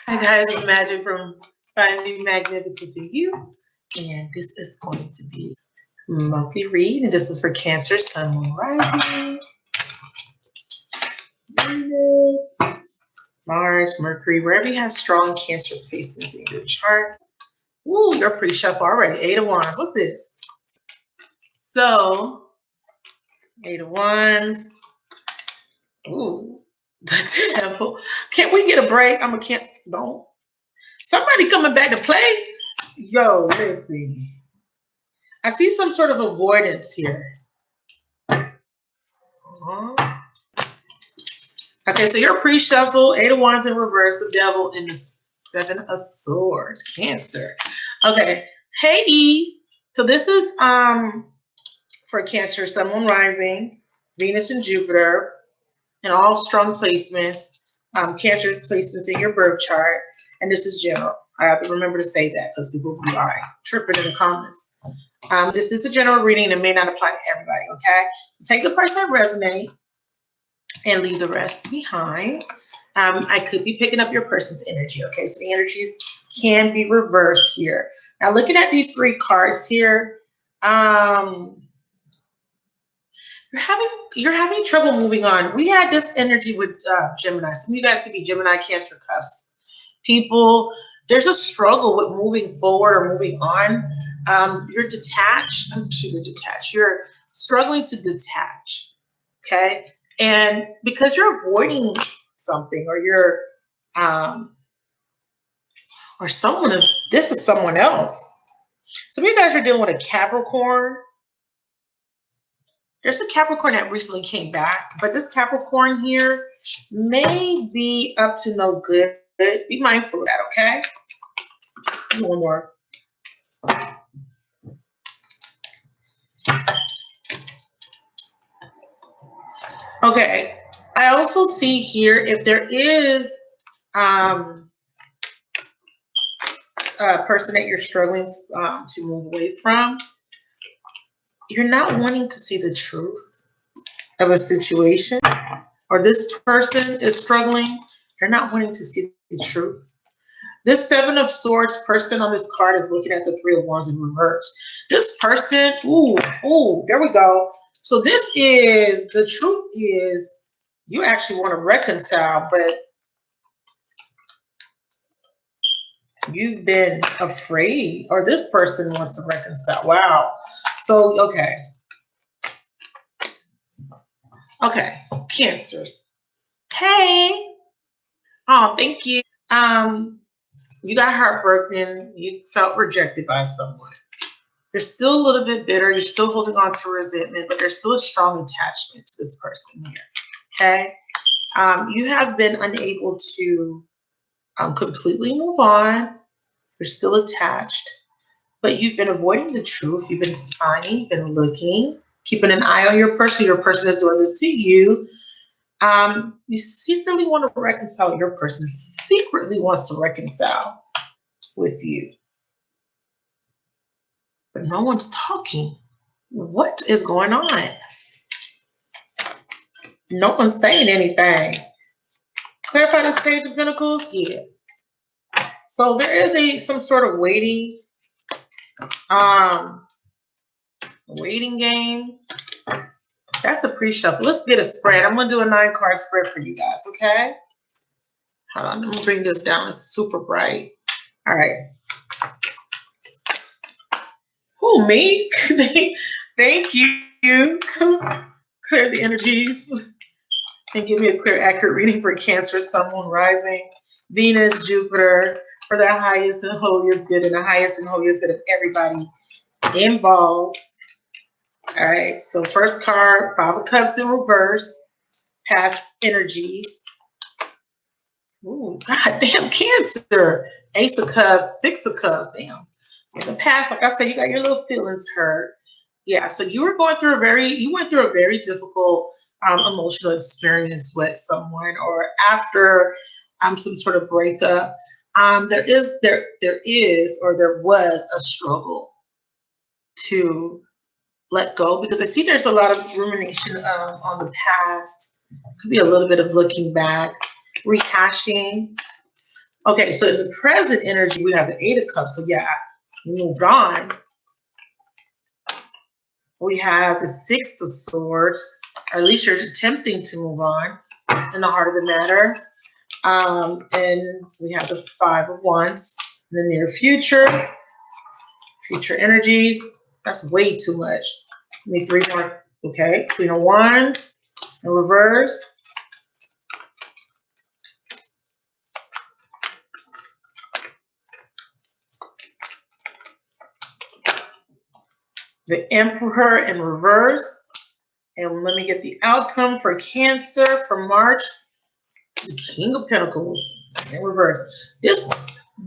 Hi guys, it's Magic from Finding Magnificence in You, and this is going to be monthly read, and this is for Cancer, Sun, Moon, Rising, Venus, Mars, Mercury, wherever you have strong Cancer placements in your chart. Ooh, you're pretty shuffle already. 8 of Wands. What's this? So, 8 of Wands. Ooh, the Devil. Can't we get a break? Don't. Somebody coming back to play? Yo, listen. I see some sort of avoidance here. Okay, so you're pre-shuffle, 8 of Wands in reverse, the Devil, and the 7 of Swords, Cancer. Okay, hey Eve. So this is for Cancer, Sun, Moon, Rising, Venus and Jupiter, and all strong placements, Cancer placements in your birth chart, and this is general. I have to remember to say that because people will be tripping in the comments. This is a general reading that may not apply to everybody, okay? So take the parts that resonate and leave the rest behind. I could be picking up your person's energy, okay? So the energies can be reversed here. Now, looking at these 3 cards here, you're having trouble moving on. We had this energy with Gemini. Some of you guys could be Gemini, Cancer, cusp people. There's a struggle with moving forward or moving on. You're detached. You're detached. You're struggling to detach, okay? And because you're avoiding something, or you're, or this is someone else. Some of you guys are dealing with a Capricorn. There's a Capricorn that recently came back, but this Capricorn here may be up to no good. Be mindful of that, okay? One more. Okay, I also see here if there is a person that you're struggling to move away from, you're not wanting to see the truth of a situation, or this person is struggling, you're not wanting to see the truth. This 7 of Swords person on this card is looking at the 3 of Wands in reverse. This person, there we go. So the truth is you actually want to reconcile, but you've been afraid, or this person wants to reconcile. Wow. So, okay, Cancers. Hey. Oh, thank you. You got heartbroken. You felt rejected by someone. You're still a little bit bitter. You're still holding on to resentment, but there's still a strong attachment to this person here. Okay. You have been unable to completely move on. You're still attached, but you've been avoiding the truth. You've been spying, been looking, keeping an eye on your person. Your person is doing this to you. You secretly want to reconcile. Your person secretly wants to reconcile with you, but no one's talking. What is going on? No one's saying anything. Clarify this Page of Pentacles. Yeah. So there is some sort of waiting game. That's a pre-shuffle. Let's get a spread. I'm going to do a 9-card spread for you guys, okay? Hold on. Let me bring this down. It's super bright. All right. Oh, me? Thank you. Clear the energies and give me a clear, accurate reading for Cancer, Sun, Moon, Rising, Venus, Jupiter, for the highest and holiest good, and the highest and holiest good of everybody involved. All right, so first card, 5 of Cups in reverse, past energies. Ooh, God damn, Cancer. Ace of Cups, 6 of Cups, damn. So in the past, like I said, you got your little feelings hurt. Yeah, so you went through a very difficult emotional experience with someone, or after some sort of breakup. There was a struggle to let go, because I see there's a lot of rumination on the past. Could be a little bit of looking back, rehashing. Okay, so in the present energy, we have the Eight of Cups. So yeah, we moved on. We have the Six of Swords, or at least you're attempting to move on in the heart of the matter. And we have the Five of Wands in the near future, future energies. That's way too much. Need three more. Okay, Queen of Wands in reverse. The Emperor in reverse. And let me get the outcome for Cancer for March. The King of Pentacles in reverse. This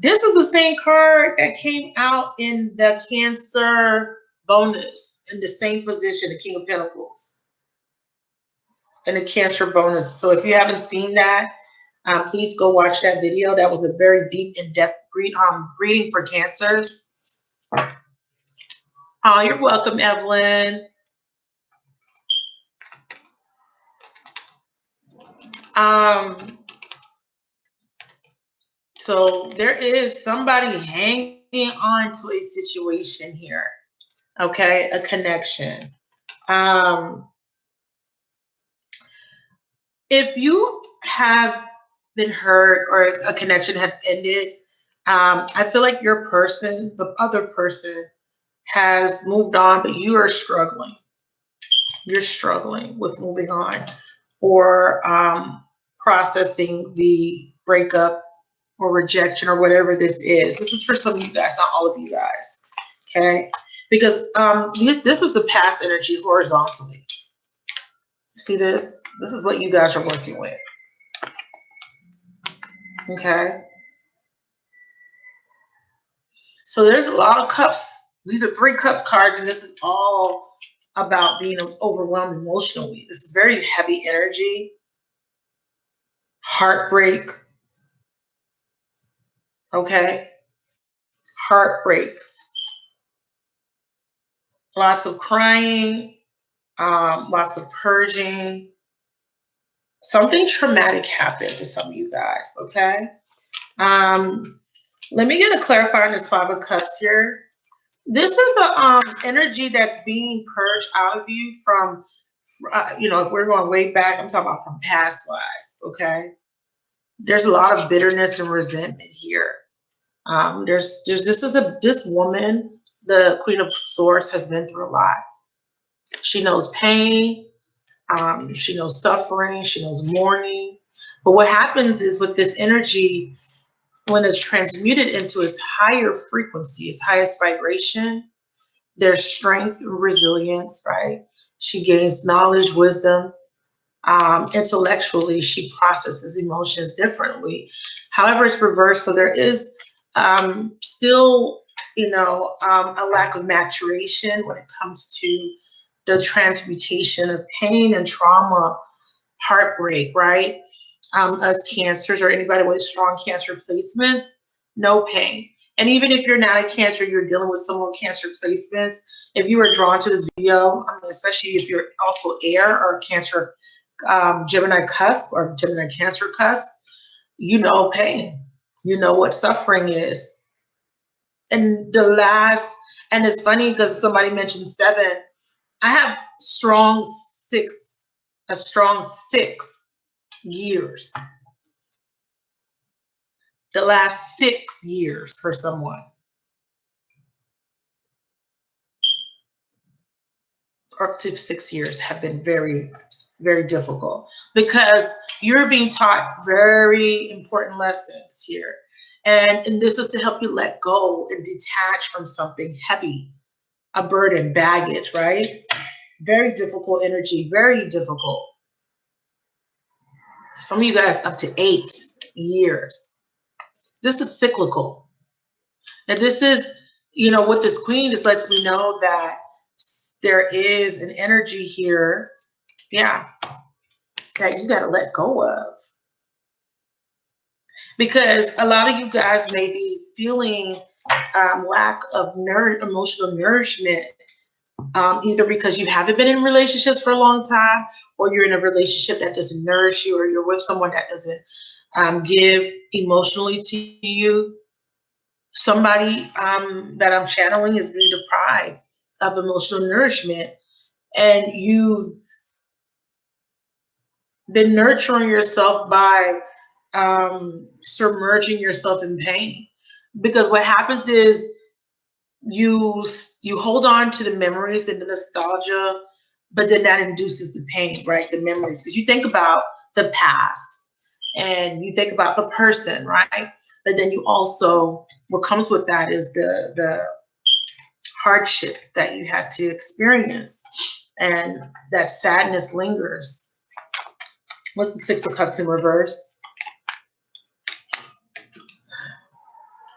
is the same card that came out in the Cancer bonus in the same position, the King of Pentacles and the Cancer bonus. So if you haven't seen that, please go watch that video. That was a very deep, in-depth reading for Cancers. Oh, you're welcome, Evelyn. So there is somebody hanging on to a situation here. Okay, a connection. If you have been hurt or a connection have ended, I feel like your person, the other person, has moved on, but you are struggling. You're struggling with moving on or processing the breakup or rejection or whatever this is. This is for some of you guys, not all of you guys. Okay, because this is the past energy horizontally. See this? This is what you guys are working with. Okay. So there's a lot of cups. These are 3 cups cards, and this is all about being overwhelmed emotionally. This is very heavy energy. Heartbreak. Okay. Heartbreak. Lots of crying. Lots of purging. Something traumatic happened to some of you guys. Okay. Let me get a clarifier on this 5 of Cups here. This is a energy that's being purged out of you from, if we're going way back, I'm talking about from past lives. Okay. There's a lot of bitterness and resentment here. This woman, the Queen of Swords, has been through a lot. She knows pain. She knows suffering. She knows mourning. But what happens is with this energy, when it's transmuted into its higher frequency, its highest vibration, there's strength and resilience, right? She gains knowledge, wisdom. Intellectually, she processes emotions differently. However, it's reversed. So there is still, a lack of maturation when it comes to the transmutation of pain and trauma, heartbreak, right? Us Cancers or anybody with strong Cancer placements, no pain. And even if you're not a Cancer, you're dealing with someone with Cancer placements. If you are drawn to this video, especially if you're also air or Cancer, Gemini cusp or Gemini Cancer cusp, you know pain. You know what suffering is. And and it's funny because somebody mentioned 7. I have a strong 6 years. The last 6 years for someone. Up to 6 years have been very, very difficult because you're being taught very important lessons here. And this is to help you let go and detach from something heavy, a burden, baggage, right? Very difficult energy, very difficult. Some of you guys up to 8 years. This is cyclical. And this is, with this Queen, this lets me know that there is an energy here, yeah, that you got to let go of. Because a lot of you guys may be feeling lack of emotional nourishment, either because you haven't been in relationships for a long time, or you're in a relationship that doesn't nourish you, or you're with someone that doesn't give emotionally to you. Somebody that I'm channeling is being deprived of emotional nourishment, and you've been nurturing yourself by submerging yourself in pain. Because what happens is you hold on to the memories and the nostalgia, but then that induces the pain, right? The memories, because you think about the past and you think about the person, right? But then you also, what comes with that is the hardship that you had to experience, and that sadness lingers. What's the Six of Cups in reverse?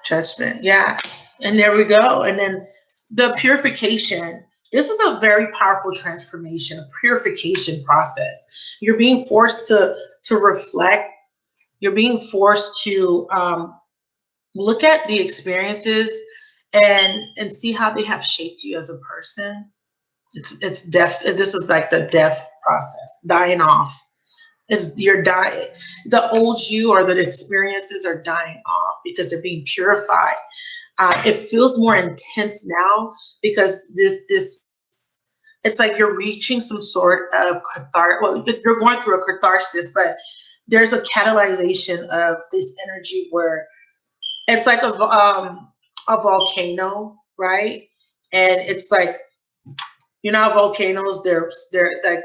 Judgment. Yeah. And there we go. And then the purification. This is a very powerful transformation, a purification process. You're being forced to reflect. You're being forced to look at the experiences and see how they have shaped you as a person. It's death. This is like the death process, dying off. It's your dying. The old you or the experiences are dying off because they're being purified. It feels more intense now because this it's like you're reaching some sort of catharsis. Well, you're going through a catharsis, but there's a catalyzation of this energy where it's like a volcano, right? And it's like, you know how volcanoes, they're like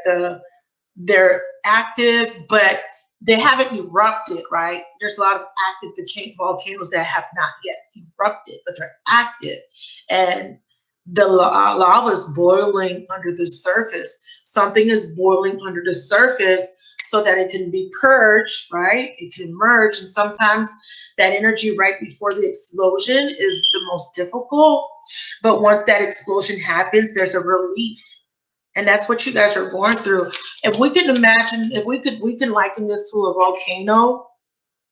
they're active, but they haven't erupted, right? There's a lot of active volcanoes that have not yet erupted, but they're active. And the lava is boiling under the surface. Something is boiling under the surface so that it can be purged, right? It can emerge. And sometimes that energy right before the explosion is the most difficult. But once that explosion happens, there's a relief. And that's what you guys are going through. If we could imagine, if we can liken this to a volcano,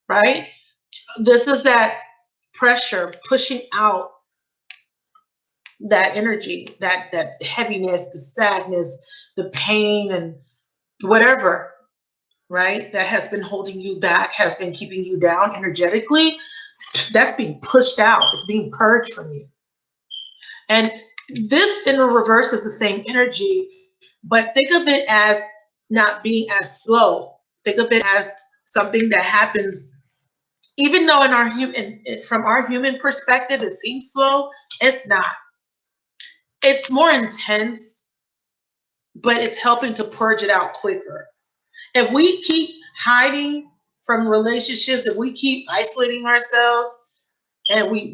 right? This is that pressure pushing out that energy, that heaviness, the sadness, the pain, and whatever, right? That has been holding you back, has been keeping you down energetically. That's being pushed out. It's being purged from you. And this in the reverse is the same energy, but think of it as not being as slow. Think of it as something that happens, even though in our from our human perspective, it seems slow. It's not. It's more intense, but it's helping to purge it out quicker. If we keep hiding from relationships, if we keep isolating ourselves, and we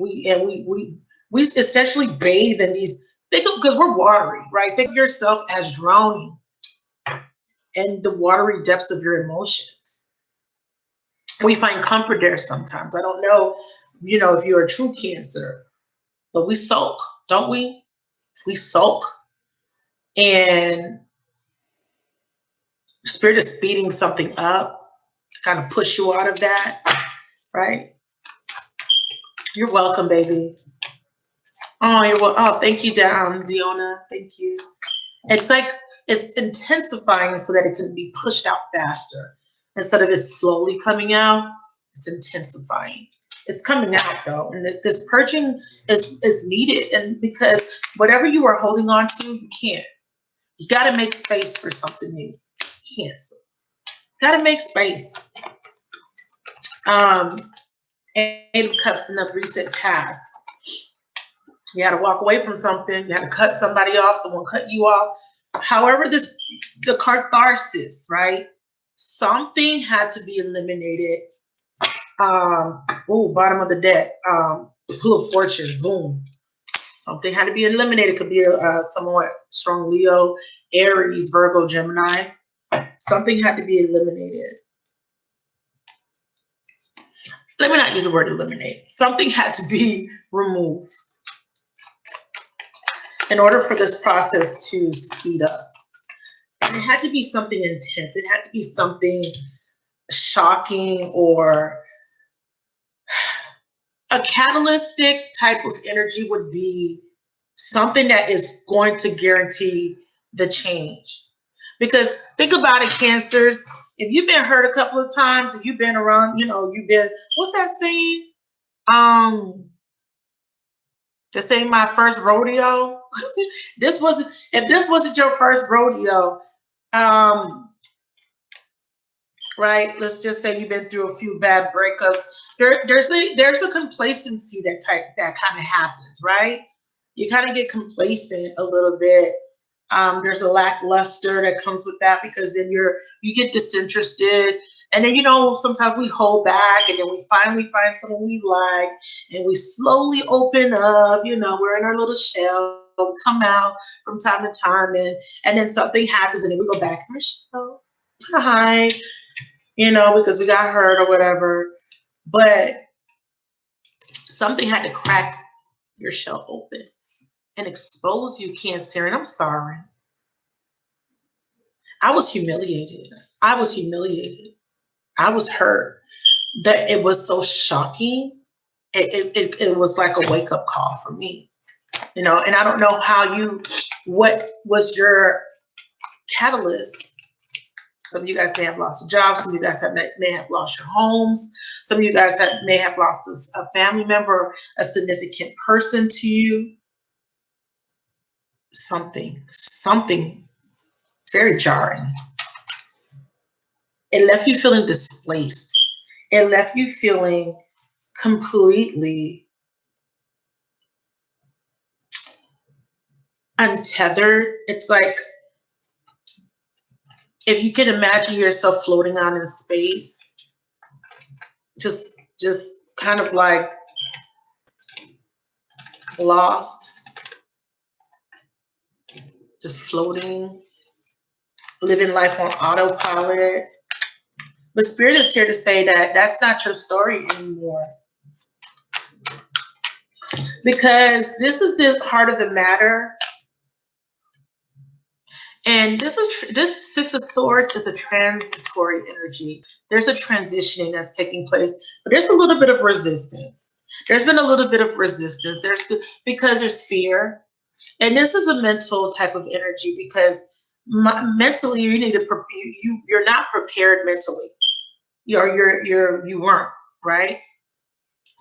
essentially bathe in these, because we're watery, right? Think of yourself as drowning in the watery depths of your emotions. We find comfort there sometimes. I don't know, if you're a true Cancer, but we sulk, don't we? We sulk. And Spirit is speeding something up, kind of push you out of that, right? You're welcome, baby. Oh, thank you, Diona. Thank you. It's like it's intensifying so that it can be pushed out faster. Instead of it slowly coming out, it's intensifying. It's coming out though, and this purging is needed. And because whatever you are holding on to, you can't. You got to make space for something new. Cancer. Got to make space. Eight of Cups in the recent past. You had to walk away from something. You had to cut somebody off. Someone cut you off. However, the catharsis, right? Something had to be eliminated. Bottom of the deck. Wheel of Fortune. Boom. Something had to be eliminated. Could be a somewhat strong Leo, Aries, Virgo, Gemini. Something had to be eliminated. Let me not use the word eliminate. Something had to be removed in order for this process to speed up. And it had to be something intense. It had to be something shocking, or a catalytic type of energy would be something that is going to guarantee the change. Because think about it, Cancers. If you've been hurt a couple of times, if you've been around, you've been, what's that saying? This ain't my first rodeo. If this wasn't your first rodeo, right? Let's just say you've been through a few bad breakups. There's a complacency that kind of happens, right? You kind of get complacent a little bit. There's a lackluster that comes with that because then you get disinterested, and then sometimes we hold back, and then we finally find someone we like, and we slowly open up. We're in our little shell. We come out from time to time, and then something happens, and then we go back in our shell. Hi, because we got hurt or whatever. But something had to crack your shell open and expose you, Cancer. And I'm sorry. I was humiliated. I was hurt. That it was so shocking. It was like a wake-up call for me. And I don't know what was your catalyst. Some of you guys may have lost a job. Some of you guys may have lost your homes. Some of you guys may have lost a family member, a significant person to you. Something very jarring. It left you feeling displaced. It left you feeling completely untethered. It's like, if you can imagine yourself floating out in space, just kind of like lost, just floating, living life on autopilot. But Spirit is here to say that that's not your story anymore. Because this is the heart of the matter. And this Six of Swords is a transitory energy. There's a transitioning that's taking place, but there's a little bit of resistance. There's been a little bit of resistance. Because there's fear. And this is a mental type of energy because mentally you're not prepared mentally. You weren't, right?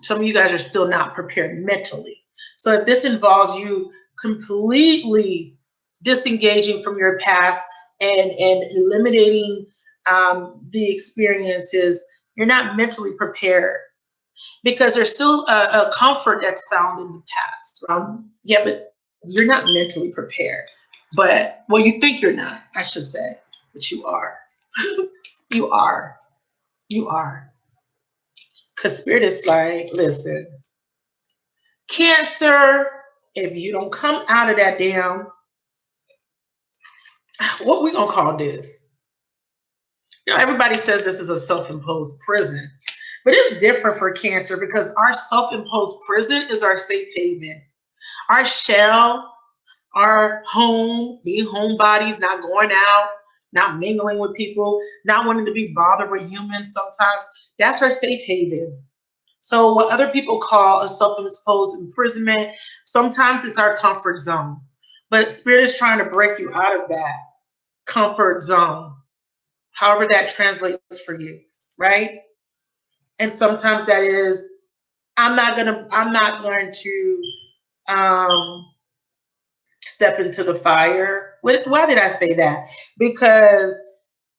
Some of you guys are still not prepared mentally. So if this involves you completely disengaging from your past and eliminating the experiences, you're not mentally prepared because there's still a comfort that's found in the past. Yeah, but you're not mentally prepared. But, well, you think you're not, I should say, but you are. You are. Because Spirit is like, listen, Cancer, if you don't come out of that damn, what we gonna call this? Everybody says this is a self-imposed prison, but it's different for Cancer because our self-imposed prison is our safe haven. Our shell, our home, being homebodies, not going out, not mingling with people, not wanting to be bothered with humans sometimes, that's our safe haven. So what other people call a self-imposed imprisonment, sometimes it's our comfort zone. But Spirit is trying to break you out of that comfort zone, however that translates for you, right? And sometimes that is, I'm not going to step into the fire. Why did I say that? Because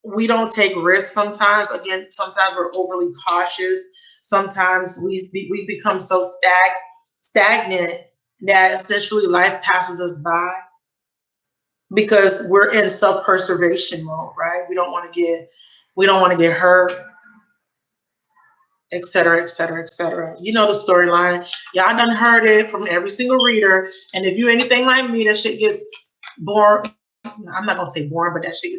we don't take risks sometimes. Again, sometimes we're overly cautious. Sometimes we become so stagnant that essentially life passes us by because we're in self-preservation mode, right? We don't want to get hurt, et cetera, et cetera, et cetera. You know the storyline. Y'all done heard it from every single reader. And if you anything like me, that shit gets boring. I'm not gonna say boring, but that shit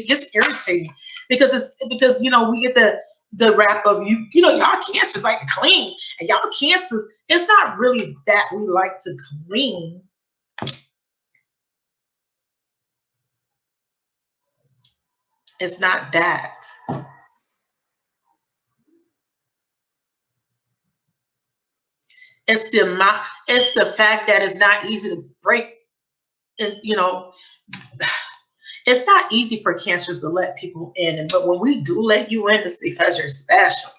gets irritating because we get the rap of y'all Cancers like to clean, and y'all Cancers, it's not really that we like to clean. It's not that. It's the fact that it's not easy to break, and It's not easy for Cancers to let people in, but when we do let you in, it's because you're special.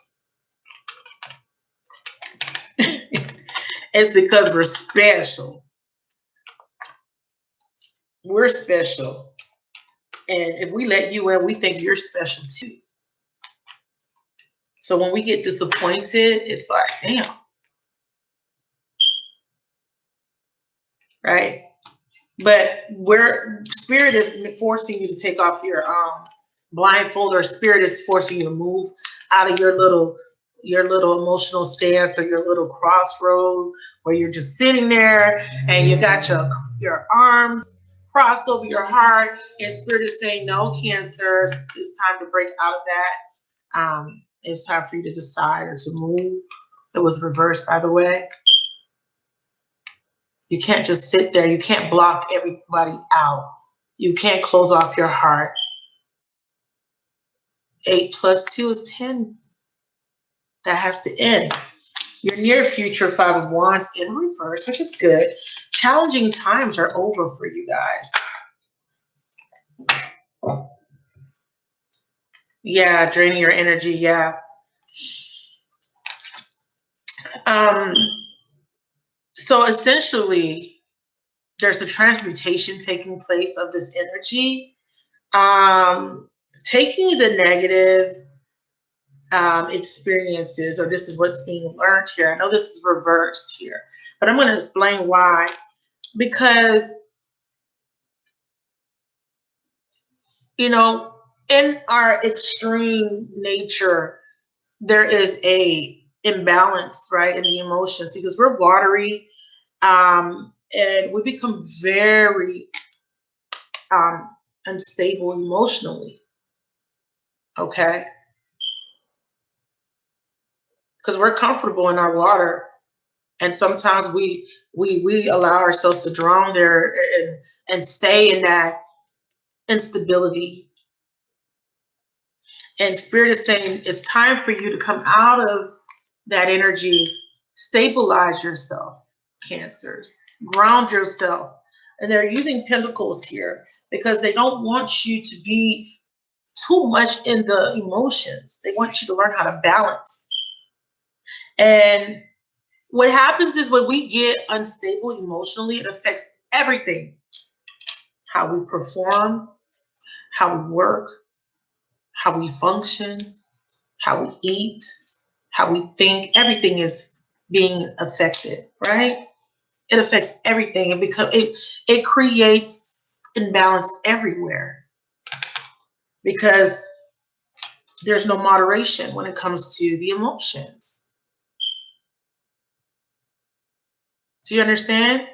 It's because we're special. We're special. And if we let you in, we think you're special too. So when we get disappointed, it's like, damn. Right? But where Spirit is forcing you to take off your blindfold, or Spirit is forcing you to move out of your little emotional stance, or your little crossroad where you're just sitting there and you got your arms crossed over your heart, and Spirit is saying, no, Cancer, it's time to break out of that. It's time for you to decide or to move. It was reversed, by the way. You can't just sit there. You can't block everybody out. You can't close off your heart. 8 + 2 is 10. That has to end. Your near future, 5 of Wands in reverse, which is good. Challenging times are over for you guys. Yeah, draining your energy, yeah. So essentially, there's a transmutation taking place of this energy. Taking the negative experiences, or this is what's being learned here. I know this is reversed here, but I'm going to explain why. Because, in our extreme nature, there is a imbalance, right, in the emotions, because we're watery, and we become very unstable emotionally. Okay. Because we're comfortable in our water, and sometimes we allow ourselves to drown there and stay in that instability. And Spirit is saying it's time for you to come out of that energy, stabilize yourself, Cancers, ground yourself. And they're using pentacles here because they don't want you to be too much in the emotions. They want you to learn how to balance. And what happens is when we get unstable emotionally, it affects everything. How we perform, how we work, how we function, how we eat, how we think. Everything is being affected, right? It affects everything, and because it creates imbalance everywhere, because there's no moderation when it comes to the emotions. Do you understand?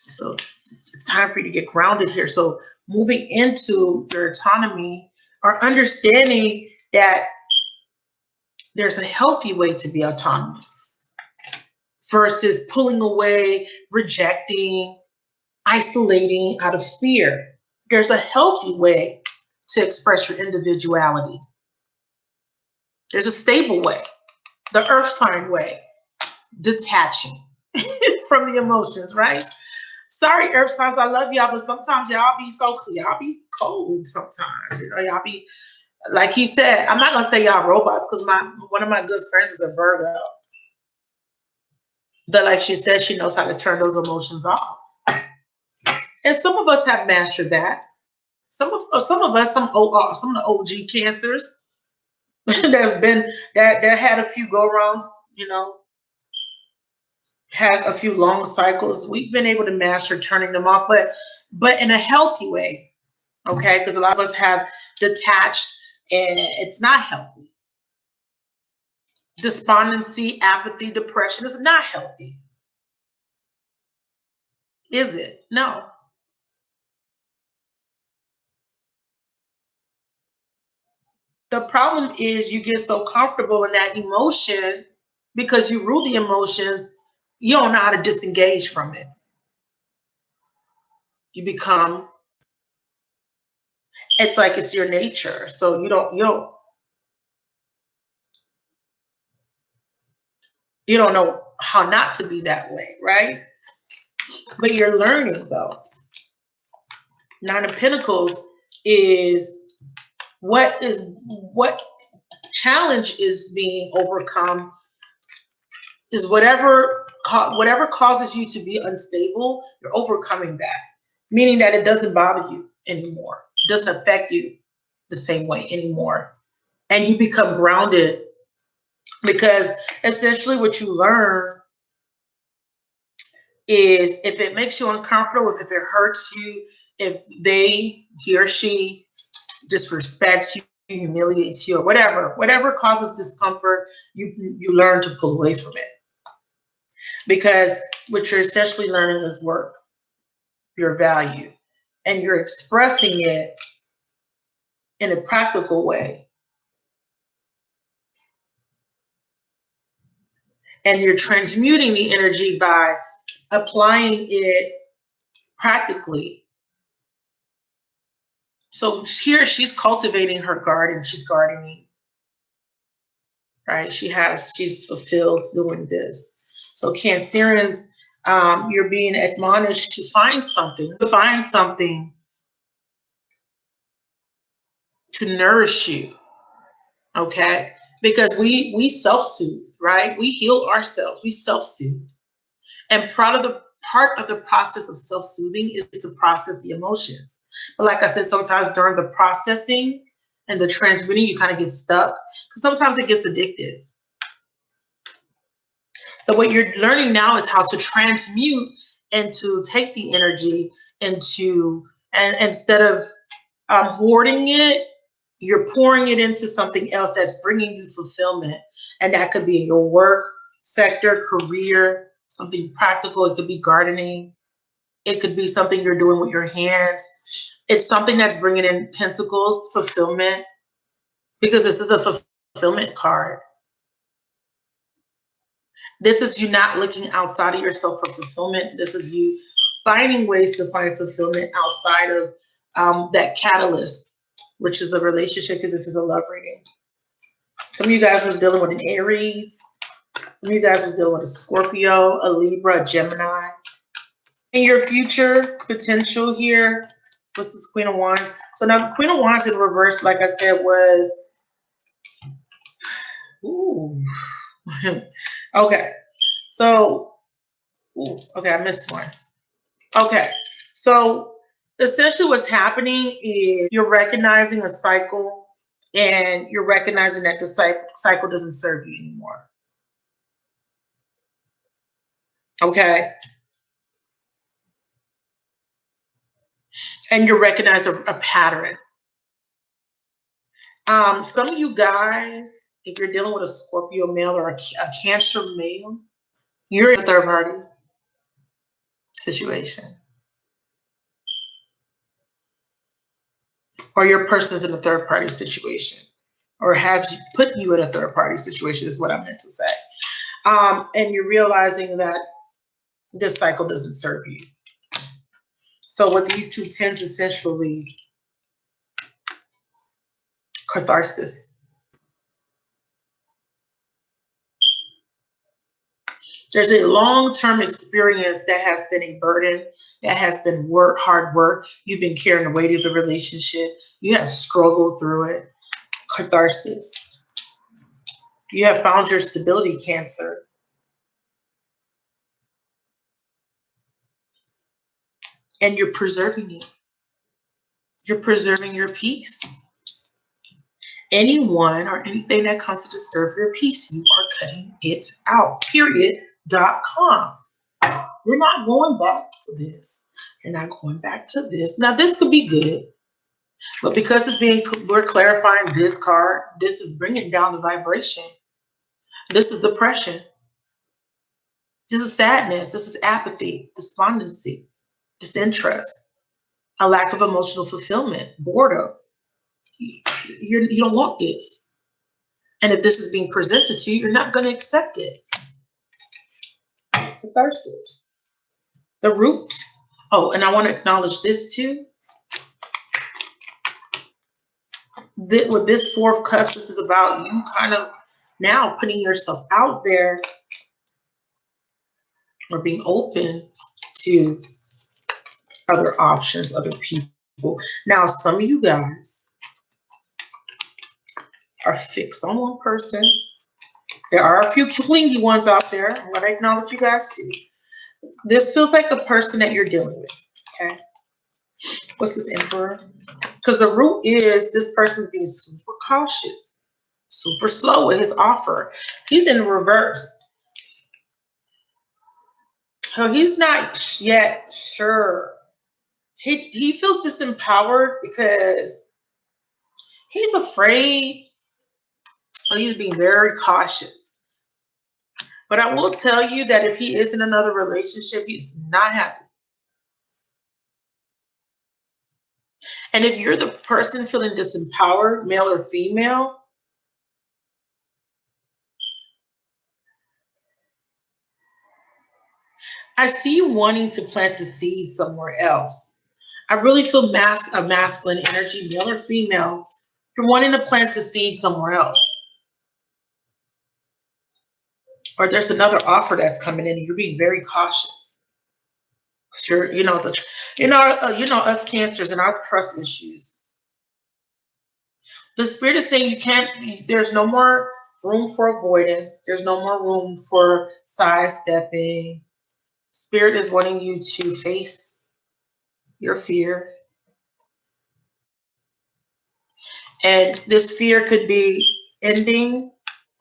So it's time for you to get grounded here. So moving into your autonomy, or understanding that there's a healthy way to be autonomous versus pulling away, rejecting, isolating out of fear. There's a healthy way to express your individuality. There's a stable way, the earth sign way, detaching from the emotions, right? Sorry, earth signs, I love y'all, but sometimes y'all be cold sometimes. Y'all be, like he said, I'm not gonna say y'all robots, because one of my good friends is a Virgo. But like she said, she knows how to turn those emotions off. And some of us have mastered that. Some of us, some of the OG Cancers that had a few go-rounds, had a few long cycles. We've been able to master turning them off, but in a healthy way, okay? Because a lot of us have detached, and it's not healthy. Despondency, apathy, depression is not healthy. Is it? No. The problem is you get so comfortable in that emotion because you rule the emotions, you don't know how to disengage from it. You become, it's like it's your nature. So you don't know how not to be that way, right? But you're learning though. Nine of Pentacles is what challenge is being overcome is whatever causes you to be unstable, you're overcoming that, meaning that it doesn't bother you anymore. It doesn't affect you the same way anymore. And you become grounded because essentially what you learn is if it makes you uncomfortable, if it hurts you, if he or she disrespects you, humiliates you, or whatever causes discomfort, you learn to pull away from it. Because what you're essentially learning is worth your value, and you're expressing it in a practical way. And you're transmuting the energy by applying it practically. So here she's cultivating her garden, she's gardening, right? She's fulfilled doing this. So Cancerians, you're being admonished to find something to nourish you, okay? Because we self-soothe, right? We heal ourselves, we self-soothe. And part of the process of self-soothing is to process the emotions. But like I said, sometimes during the processing and the transmuting, you kind of get stuck because sometimes it gets addictive. So what you're learning now is how to transmute and to take the energy and instead of hoarding it, you're pouring it into something else that's bringing you fulfillment. And that could be in your work sector, career, something practical. It could be gardening. It could be something you're doing with your hands. It's something that's bringing in pentacles, fulfillment, because this is a fulfillment card. This is you not looking outside of yourself for fulfillment. This is you finding ways to find fulfillment outside of that catalyst, which is a relationship, because this is a love reading. Some of you guys was dealing with an Aries. Some of you guys was dealing with a Scorpio, a Libra, a Gemini. In your future potential here, this is Queen of Wands. So now the Queen of Wands in reverse, like I said, was, ooh. Okay. So, okay, I missed one. Okay. So essentially what's happening is you're recognizing a cycle, and you're recognizing that the cycle doesn't serve you anymore. Okay. And you recognize a pattern. Some of you guys, if you're dealing with a Scorpio male or a Cancer male, you're in a third party situation. Or your person's in a third party situation. Or have put you in a third party situation is what I meant to say. And you're realizing that this cycle doesn't serve you. So with these two tens, essentially, catharsis. There's a long-term experience that has been a burden, that has been hard work. You've been carrying the weight of the relationship. You have struggled through it. Catharsis. You have found your stability, Cancer. And you're preserving it. You're preserving your peace. Anyone or anything that comes to disturb your peace, you are cutting it out. Period.com. You're not going back to this. You're not going back to this. Now, this could be good, but because we're clarifying this card, this is bringing down the vibration. This is depression. This is sadness. This is apathy, despondency, disinterest, a lack of emotional fulfillment, boredom. You don't want this. And if this is being presented to you, you're not going to accept it. Catharsis. The root. Oh, and I want to acknowledge this too. With this Four of Cups, this is about you kind of now putting yourself out there or being open to other options, other people. Now, some of you guys are fixed on one person. There are a few clingy ones out there. I'm going to acknowledge you guys too. This feels like a person that you're dealing with. Okay. What's this, Emperor? Because the root is this person's being super cautious, super slow with his offer. He's in reverse. So he's not yet sure. He feels disempowered because he's afraid, or he's being very cautious. But I will tell you that if he is in another relationship, he's not happy. And if you're the person feeling disempowered, male or female, I see you wanting to plant the seed somewhere else. I really feel a masculine energy, male or female. You're wanting to plant the seed somewhere else. Or there's another offer that's coming in and you're being very cautious. Because you're, us Cancers and our trust issues. The Spirit is saying there's no more room for avoidance. There's no more room for sidestepping. Spirit is wanting you to face your fear. And this fear could be ending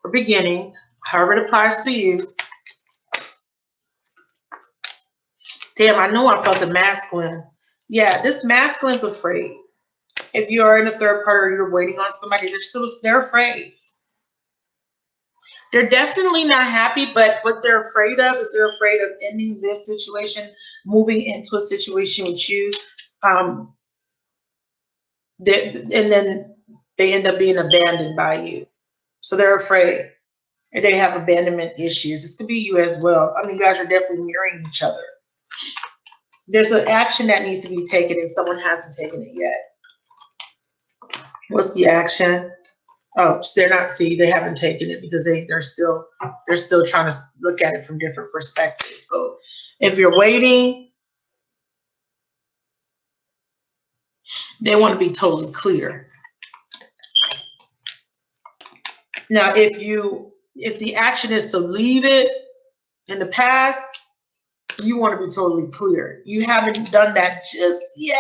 or beginning, however it applies to you. Damn, I know I felt the masculine. Yeah, this masculine's afraid. If you're in a third party or you're waiting on somebody, they're afraid. They're definitely not happy, but what they're afraid of is they're afraid of ending this situation, moving into a situation with you. And then they end up being abandoned by you. So they're afraid. And they have abandonment issues. This could be you as well. I mean, you guys are definitely mirroring each other. There's an action that needs to be taken and someone hasn't taken it yet. What's the action? Oh, they haven't taken it because they're still trying to look at it from different perspectives. So if you're waiting, they want to be totally clear. Now, if the action is to leave it in the past, you want to be totally clear. You haven't done that just yet.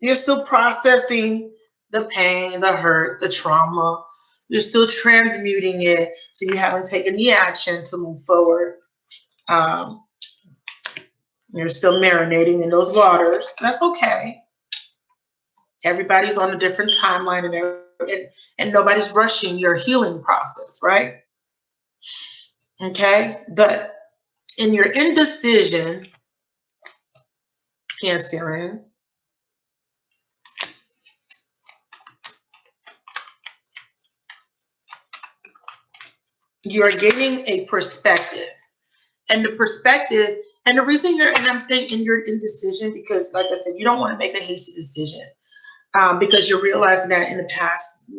You're still processing the pain, the hurt, the trauma. You're still transmuting it, so you haven't taken the action to move forward. You're still marinating in those waters. That's okay. Everybody's on a different timeline, and nobody's rushing your healing process, right? Okay, but in your indecision, Cancerian, you are gaining a perspective. And the perspective, and the reason I'm saying in your indecision, because like I said, you don't want to make a hasty decision. Because you're realizing that in the past,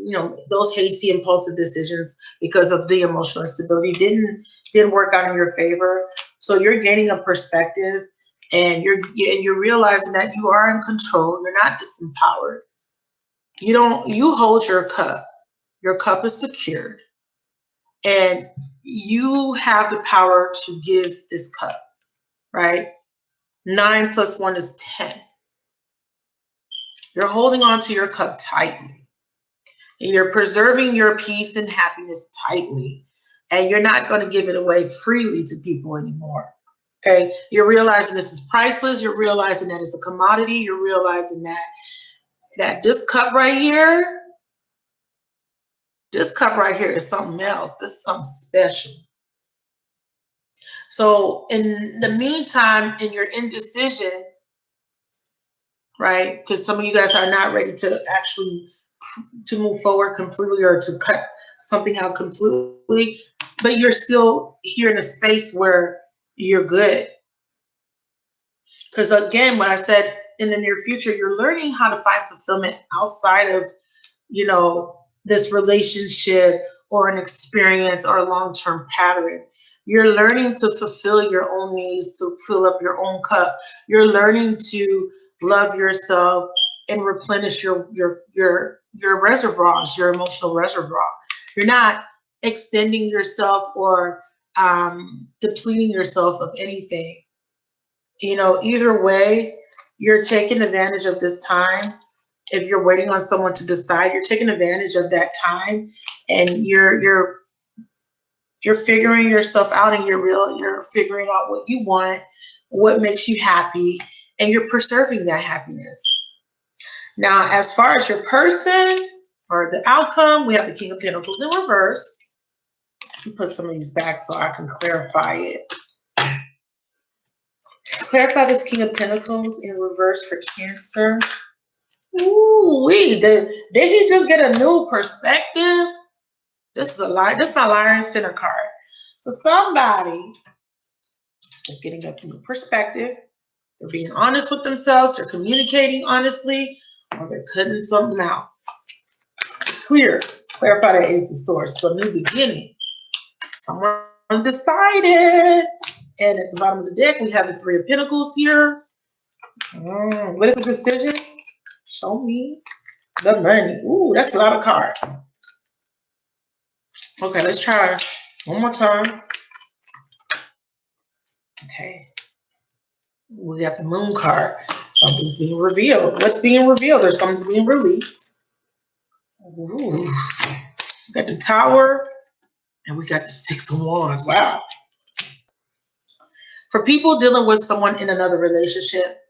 those hasty, impulsive decisions, because of the emotional instability, didn't work out in your favor. So you're gaining a perspective, and you're realizing that you are in control. You're not disempowered. You hold your cup. Your cup is secured, and you have the power to give this cup. Right? 9 + 1 is 10. You're holding on to your cup tightly. And you're preserving your peace and happiness tightly. And you're not going to give it away freely to people anymore. Okay? You're realizing this is priceless. You're realizing that it's a commodity. You're realizing that this cup right here is something else. This is something special. So in the meantime, in your indecision, right? Because some of you guys are not ready to actually to move forward completely or to cut something out completely, but you're still here in a space where you're good. Because again, when I said in the near future, you're learning how to find fulfillment outside of, this relationship or an experience or a long-term pattern. You're learning to fulfill your own needs, to fill up your own cup. You're learning to love yourself, and replenish your reservoirs, your emotional reservoir. You're not extending yourself or depleting yourself of anything. You know, either way, you're taking advantage of this time. If you're waiting on someone to decide, you're taking advantage of that time, and you're figuring yourself out, and you're figuring out what you want, what makes you happy, and you're preserving that happiness. Now, as far as your person or the outcome, we have the King of Pentacles in reverse. Let me put some of these back so I can clarify it. Clarify this King of Pentacles in reverse for Cancer. Ooh, did he just get a new perspective? This is a lie. This is my liar and sinner card. So somebody is getting a new perspective. They're being honest with themselves. They're communicating honestly, or they're cutting something out. Clarify that Ace of Swords. So new beginning. Someone decided. And at the bottom of the deck, we have the Three of Pentacles here. What is the decision? Show me the money. Ooh, that's a lot of cards. Okay, let's try one more time. Okay. We got the Moon card. Something's being revealed. What's being revealed, or something's being released? Ooh. We got the Tower, and we got the Six of Wands. Wow. For people dealing with someone in another relationship,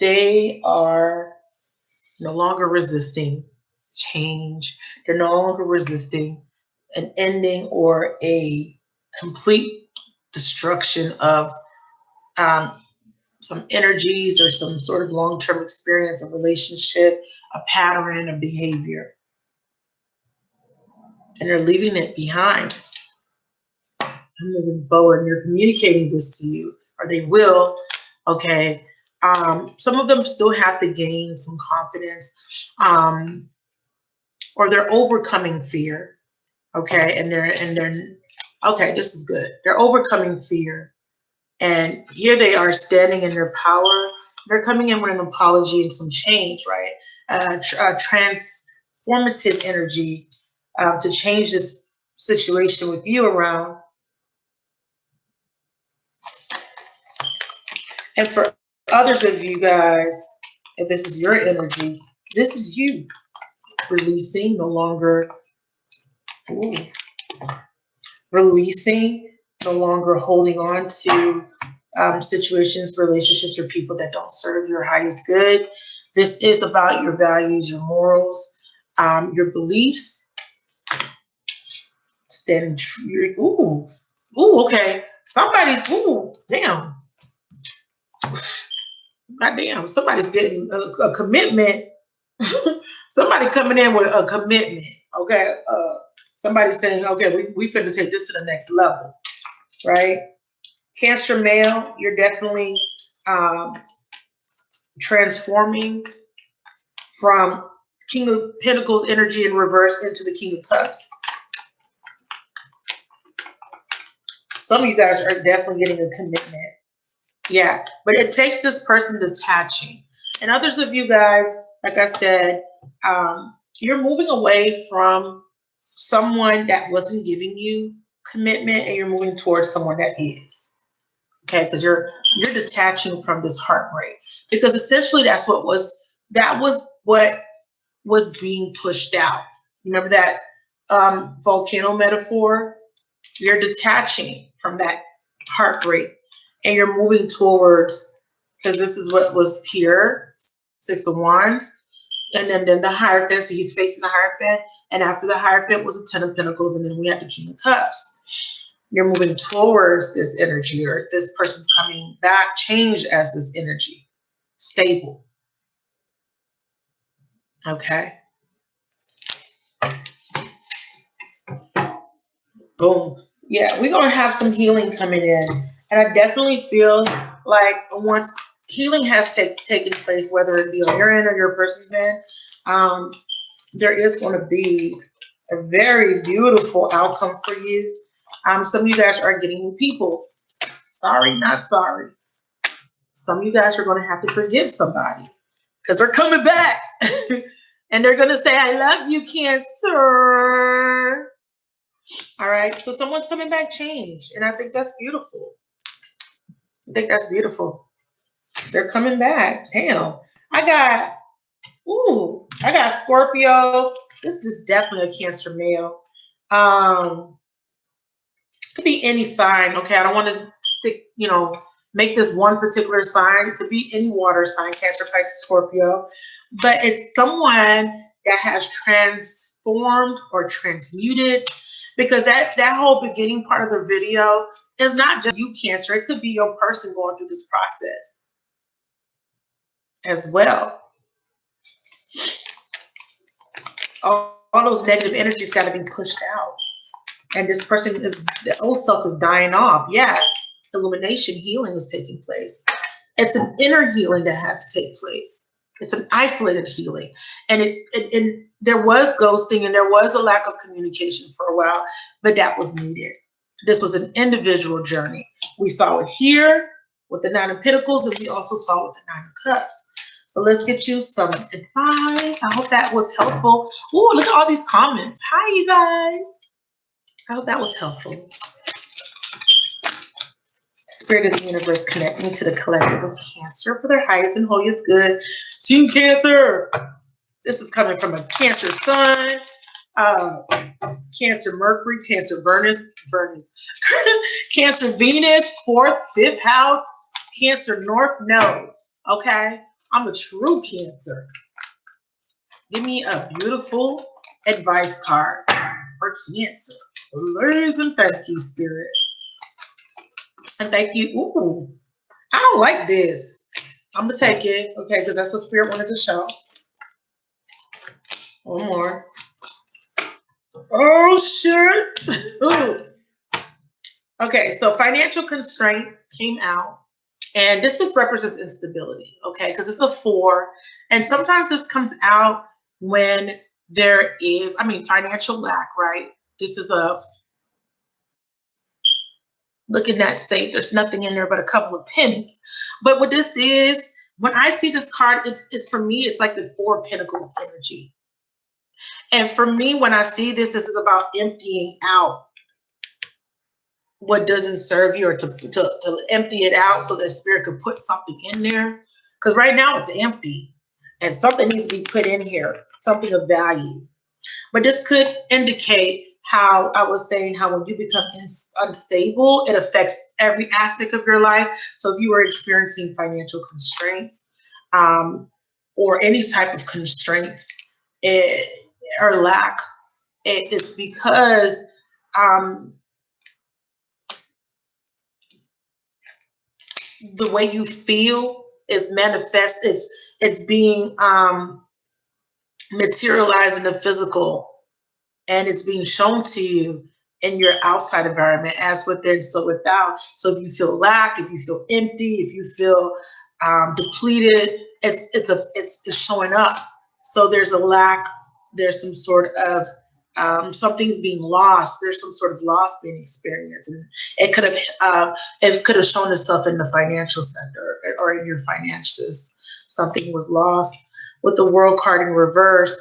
they are no longer resisting change. They're no longer resisting an ending or a complete destruction of some energies or some sort of long-term experience, a relationship, a pattern, a behavior. And they're leaving it behind. Moving forward, and they're communicating this to you, or they will. Okay. Some of them still have to gain some confidence, or they're overcoming fear. Okay, and they're okay. This is good. They're overcoming fear, and here they are standing in their power. They're coming in with an apology and some change, right? Transformative energy to change this situation with you around. And for others of you guys, if this is your energy, this is you releasing, no longer releasing, no longer holding on to situations, relationships, or people that don't serve your highest good. This is about your values, your morals, your beliefs. Standing true. Ooh, okay. Somebody, damn. Goddamn, somebody's getting a commitment. Somebody coming in with a commitment. Okay. Somebody's saying, okay, we finna take this to the next level, right? Cancer male, you're definitely transforming from King of Pentacles energy in reverse into the King of Cups. Some of you guys are definitely getting a commitment. Yeah, but it takes this person detaching. And others of you guys, like I said, you're moving away from someone that wasn't giving you commitment, and you're moving towards someone that is. Okay, because you're detaching from this heartbreak, because essentially that was what was being pushed out. Remember that volcano metaphor? You're detaching from that heartbreak, and you're moving towards, because this is what was here, Six of Wands, and then the Hierophant. So he's facing the Hierophant, and after the Hierophant was the Ten of Pentacles, and then we have the King of Cups. You're moving towards this energy, or this person's coming back, changed as this energy, stable. Okay. Boom. Yeah, we're going to have some healing coming in. And I definitely feel like once healing has taken place, whether it be on your end or your person's end, there is going to be a very beautiful outcome for you. Some of you guys are getting new people. Sorry, not sorry. Some of you guys are going to have to forgive somebody because they're coming back. And they're going to say, I love you, Cancer. All right. So someone's coming back changed. And I think that's beautiful. I think that's beautiful. They're coming back. Damn. I got Scorpio. This is definitely a Cancer male. Could be any sign. Okay. I don't want to stick, make this one particular sign. It could be any water sign, Cancer, Pisces, Scorpio. But it's someone that has transformed or transmuted, because that whole beginning part of the video is not just you, Cancer. It could be your person going through this process as well. All those negative energies got to be pushed out. And this person the old self is dying off. Yeah, illumination, healing is taking place. It's an inner healing that had to take place. It's an isolated healing. And there was ghosting and there was a lack of communication for a while, but that was needed. This was an individual journey. We saw it here with the Nine of Pentacles, and we also saw it with the Nine of Cups. So let's get you some advice. I hope that was helpful. Ooh, look at all these comments. Hi, you guys. I hope that was helpful. Spirit of the universe, connect me to the collective of Cancer for their highest and holiest good. Team Cancer. This is coming from a Cancer Sun, Cancer Mercury, Cancer Venus, Cancer Venus, 4th, 5th house, Cancer North Node. Okay, I'm a true Cancer. Give me a beautiful advice card for Cancer. Please and thank you, Spirit. And thank you. Ooh, I don't like this. I'm going to take it, okay, because that's what Spirit wanted to show. One more. Oh, shit. Ooh. Okay, so financial constraint came out. And this just represents instability, okay, because it's a 4. And sometimes this comes out when there is, financial lack, right? This is a, look at that safe. There's nothing in there but a couple of pennies. But what this is, when I see this card, it's for me, it's like the 4 of Pentacles energy. And for me, when I see this, this is about emptying out what doesn't serve you, or to empty it out so that Spirit could put something in there. Because right now it's empty and something needs to be put in here, something of value. But this could indicate how I was saying how when you become unstable, it affects every aspect of your life. So if you were experiencing financial constraints or any type of constraint or lack, it's because the way you feel is manifest. It's being materialized in the physical, and it's being shown to you in your outside environment as within, so without. So if you feel lack, if you feel empty, if you feel depleted, it's showing up. So there's a lack. There's some sort of something's being lost. There's some sort of loss being experienced, and it could have shown itself in the financial sector or in your finances. Something was lost. With the World card in reverse,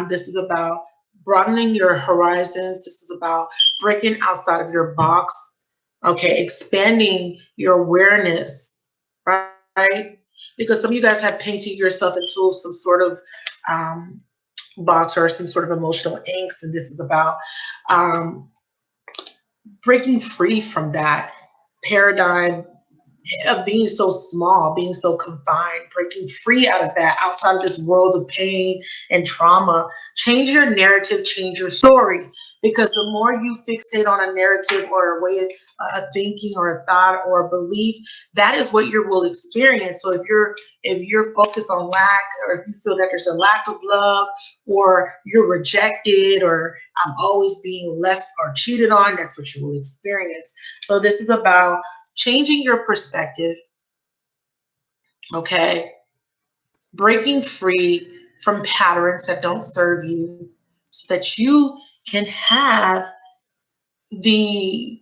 this is about broadening your horizons. This is about breaking outside of your box. Okay, expanding your awareness, right? Because some of you guys have painted yourself into some sort of box or some sort of emotional angst, and this is about breaking free from that paradigm of being so small, being so confined, breaking free out of that, outside of this world of pain and trauma. Change your narrative, change your story, because the more you fixate on a narrative or a way of thinking or a thought or a belief, that is what you will experience. So if you're focused on lack, or if you feel that there's a lack of love, or you're rejected, or I'm always being left or cheated on, that's what you will experience. So this is about changing your perspective, okay? Breaking free from patterns that don't serve you, so that you can have I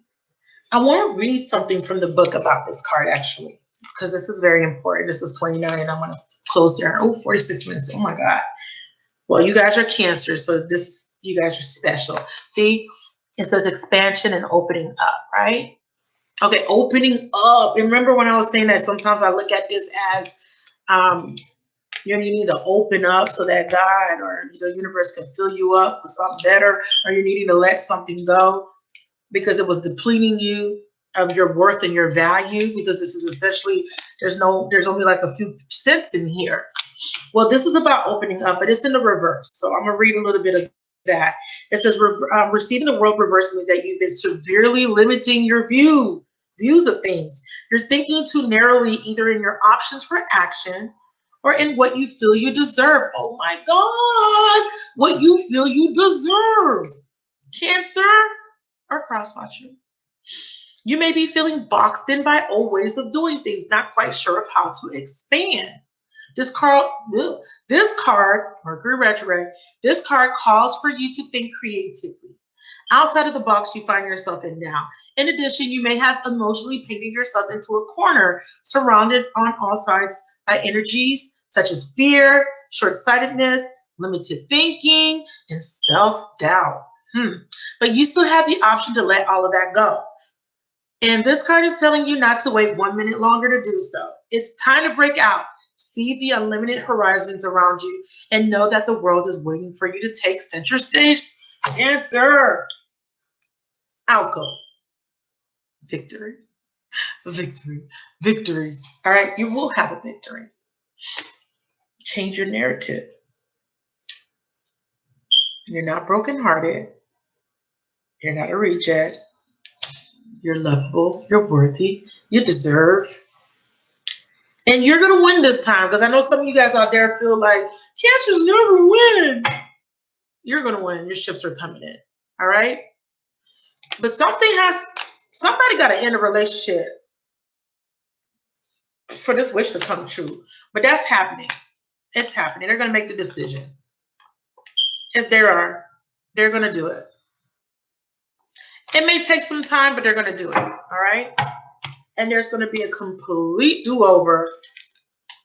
want to read something from the book about this card, actually. because this is very important. This is 29, and I'm going to close there. Oh, 46 minutes. Oh, my God. Well, you guys are Cancer, so you guys are special. See, it says expansion and opening up, right? Okay, opening up. And remember when I was saying that sometimes I look at this as you need to open up so that God or the universe can fill you up with something better, or you're needing to let something go because it was depleting you of your worth and your value, because this is essentially, there's only like a few cents in here. Well, this is about opening up, but it's in the reverse. So I'm going to read a little bit of that. It says, receiving the world reverse means that you've been severely limiting your views of things. You're thinking too narrowly, either in your options for action or in what you feel you deserve. Oh my God, what you feel you deserve. Cancer or cross-watcher. You may be feeling boxed in by old ways of doing things, not quite sure of how to expand. This card, Mercury retrograde, this card calls for you to think creatively, outside of the box you find yourself in now. In addition, you may have emotionally painted yourself into a corner, surrounded on all sides by energies such as fear, short-sightedness, limited thinking, and self-doubt. But you still have the option to let all of that go. And this card is telling you not to wait 1 minute longer to do so. It's time to break out. See the unlimited horizons around you and know that the world is waiting for you to take center stage. Cancer. Outcome. Victory. Victory. Victory. All right, you will have a victory. Change your narrative. You're not brokenhearted. You're not a reject. You're lovable. You're worthy. You deserve. And you're going to win this time, because I know some of you guys out there feel like Cancers never win. You're going to win. Your ships are coming in. All right? But somebody got to end a relationship for this wish to come true. But that's happening. It's happening. They're going to make the decision. If they're going to do it. It may take some time, but they're going to do it. All right? And there's going to be a complete do-over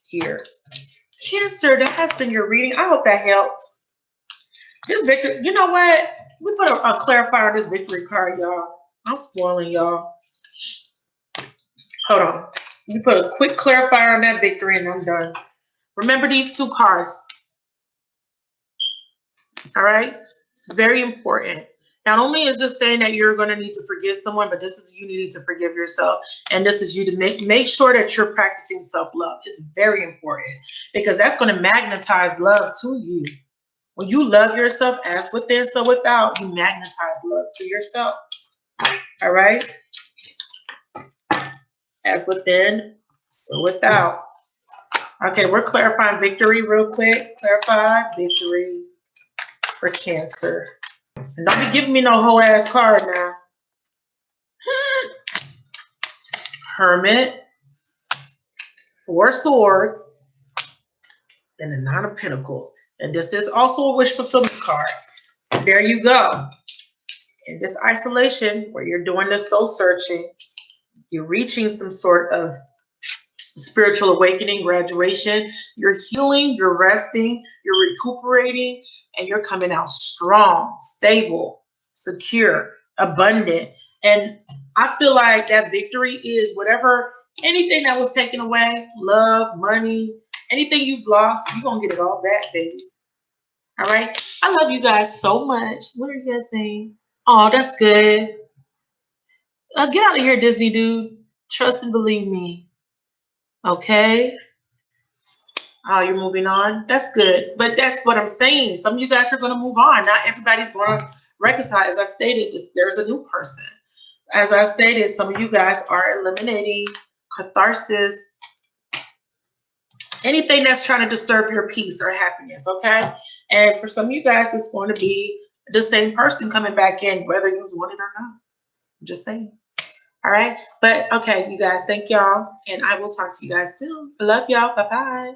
here. Cancer, that has been your reading. I hope that helped. This victory, you know what? We put a clarifier on this victory card, y'all. I'm spoiling y'all. Hold on. We put a quick clarifier on that victory and I'm done. Remember these two cards. All right? It's very important. Not only is this saying that you're going to need to forgive someone, but this is you needing to forgive yourself. And this is you to make sure that you're practicing self-love. It's very important because that's going to magnetize love to you. When you love yourself as within, so without, you magnetize love to yourself. All right? As within, so without. Okay, we're clarifying victory real quick. Clarify victory for Cancer. And don't be giving me no whole ass card now. Hermit, Four Swords, and the Nine of Pentacles. And this is also a wish fulfillment card. There you go. In this isolation where you're doing the soul searching, you're reaching some sort of spiritual awakening, graduation, you're healing, you're resting, you're recuperating, and you're coming out strong, stable, secure, abundant. And I feel like that victory is whatever, anything that was taken away, love, money, anything you've lost, you're going to get it all back, baby. All right? I love you guys so much. What are you guys saying? Oh, that's good. Get out of here, Disney dude. Trust and believe me. Okay? Oh, you're moving on? That's good. But that's what I'm saying. Some of you guys are going to move on. Not everybody's going to reconcile. As I stated, there's a new person. As I stated, some of you guys are eliminating catharsis, anything that's trying to disturb your peace or happiness, okay? And for some of you guys, it's going to be the same person coming back in, whether you want it or not. I'm just saying. All right? But, okay, you guys, thank y'all. And I will talk to you guys soon. I love y'all. Bye-bye.